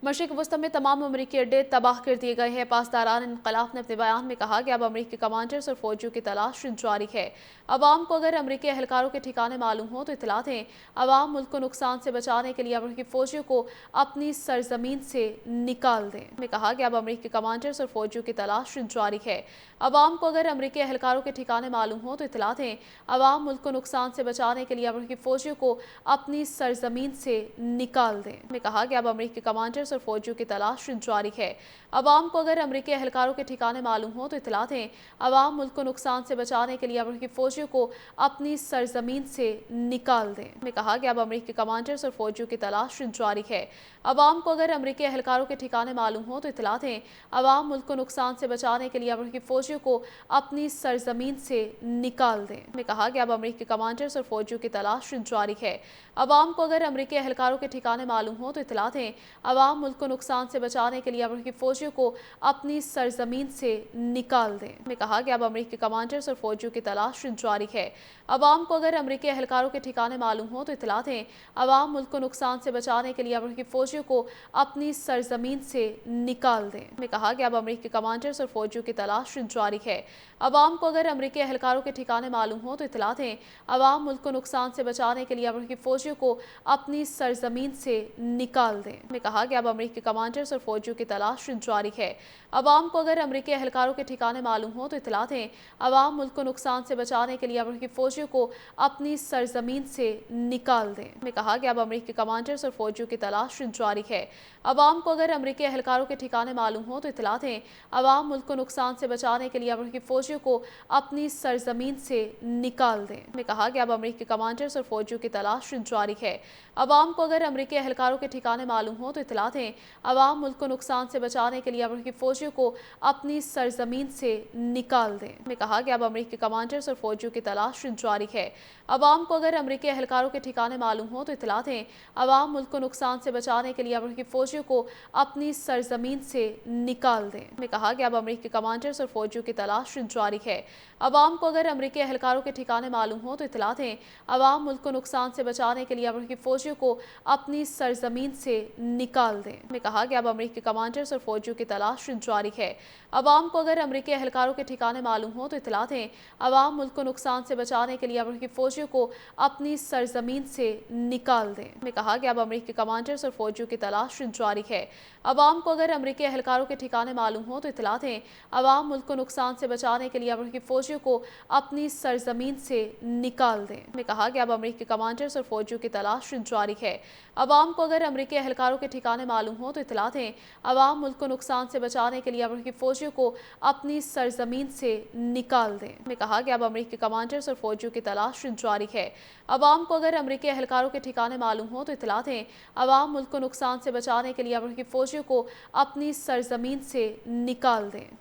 मशरिक़ वस्ती में तमाम अमरीकी अड्डे तबाह कर दिए गए हैं। पासदारान इन्क़लाब ने अपने बयान में कहा कि अब अमरीकी कमांडर्स और फौजियों की तलाश जारी है। अवाम को अगर अमरीकी एहलकारों के ठिकाने मालूम हो तो इत्तला दें। अवाम मुल्क को नुकसान से बचाने के लिए अमरीकी फौजियों को अपनी सरजमीन से निकाल दें। ने कहा कि अब अमरीकी कमांडर्स और फौजियों की तलाश जारी है। अवाम को अगर अमरीकी एहलकारों के ठिकाने मालूम हो तो इत्तला दें। अवाम मुल्क को नुकसान से बचाने के लिए अमरीकी फौजियों को अपनी सरजमीन से निकाल दें। ने कहा कि अब अमरीकी कमांडर्स और फौजियों की तलाश जारी है। अवाम को अगर अमरीकी एहलकारों के ठिकाने मालूम हो तो इत्तला दें। अवाम मुल्क को नुकसान से बचाने के लिए अमरीकी फौजियों को अपनी सरजमीन से निकाल दें। ने कहा कि अब अमरीकी कमांडर्स और फौजियों की तलाश जारी है। अवाम को अगर अमरीकी एहलकारों के ठिकाने मालूम हो तो इत्तला दें। अवाम मुल्क को नुकसान से बचाने के लिए अमरीकी फौजियों को अपनी सरजमीन से निकाल दें। ने कहा कि अब अमरीकी कमांडर्स और फौजियों की तलाश जारी है। अवाम को अगर अमरीकी एहलकारों के ठिकाने मालूम हो तो इत्तला दें। अवाम मुल्क को नुकसान से बचाने के लिए अमरीकी फौजियों को अपनी सरजमीन से निकाल दें। ने कहा कि अब अमरीकी कमांडर्स और फौजियों की तलाश जारी है। अवाम को अगर अमरीकी एहलकारों के ठिकाने मालूम हो तो इत्तला दें। अवाम मुल्क को नुकसान से बचाने के लिए अमरीकी फौजियों को अपनी सरजमीन से निकाल दें। ने कहा कि अब अमरीकी कमांडर्स और फौजियों की तलाश जारी है। अवाम को अगर अमरीकी एहलकारों के ठिकाने मालूम हो तो इत्तला दें। अवाम मुल्क को नुकसान से बचाने के लिए अमरीकी फौजियों को अपनी सरजमीन से निकाल दें। ने कहा कि अब अमरीकी कमांडर्स और फौजियों की तलाश जारी है। अवाम को अगर अमरीकी एहलकारों के ठिकाने मालूम हो तो इत्तला दें। अवाम मुल्क को नुकसान से बचाने के लिए अमरीकी फौजियों को अपनी सरजमीन से निकाल दें। ने कहा कि अब अमरीकी कमांडर्स और फौजियों की तलाश जारी है। अवाम को अगर अमरीकी एहलकारों के ठिकाने मालूम हो तो इत्तला दें। अवाम मुल्क को नुकसान से बचाने के लिए अमरीकी फौजियों को अपनी सरजमीन से निकाल दें। ने कहा कि अब अमरीकी कमांडर्स और फौजियों की तलाश जारी है। अवाम को अगर अमरीकी एहलकारों के ठिकाने मालूम हो तो इत्तला दें। अवाम मुल्क को नुकसान से बचाने के लिए अमरीकी फौजियों को अपनी सरजमीन से निकाल दें। ने कहा कि अब अमरीकी कमांडर्स और फौजियों की तलाश जारी है। अवाम को अगर अमरीकी एहलकारों के ठिकाने मालूम हो तो इत्तला दें। अवाम मुल्क को नुकसान से बचाने के लिए अमरीकी फौजियों को अपनी सरजमीन से निकाल दें। ने कहा कि अब अमरीकी कमांडर्स और फौजियों की तलाश जारी है। अवाम को अगर अमरीकी एहलकारों के ठिकाने मालूम हो तो इत्तला दें। अवाम मुल्क को नुकसान से बचाने के लिए अमरीकी फौजियों को अपनी सरजमीन से निकाल दें। ने कहा कि अब अमरीकी कमांडर्स और फौजियों की तलाश जारी है। अवाम को अगर अमरीकी एहलकारों के ठिकाने मालूम हो तो इत्तला दें। अवाम मुल्क को नुकसान से बचाने के लिए अमरीकी फौजियों को अपनी सरजमीन से निकाल दें। ने कहा कि अब अमरीकी कमांडर्स और फौजियों की तलाश जारी है। अवाम को अगर अमरीकी एहलकारों के ठिकाने मालूम हो तो इत्तला दें। अवाम मुल्क को नुकसान से बचाने के लिए अमरीकी फौजियों को अपनी सरजमीन से निकाल दें। ने कहा कि अब अमरीकी कमांडर्स और फौजियों की तलाश जारी है। अवाम को अगर अमरीकी एहलकारों के ठिकाने मालूम हो तो इत्तला दें। अवाम मुल्क को नुकसान से बचाने के लिए अमरीकी फौजियों को अपनी सरजमीन से निकाल दें। ने कहा कि अब अमरीकी कमांडर्स और फौजियों की तलाश जारी है। अवाम को अगर अमरीकी एहलकारों के ठिकाने मालूम हो तो इत्तला दें। अवाम मुल्क को नुकसान से बचाने के लिए अमरीकी फौजियों को अपनी सरजमीन से निकाल दें।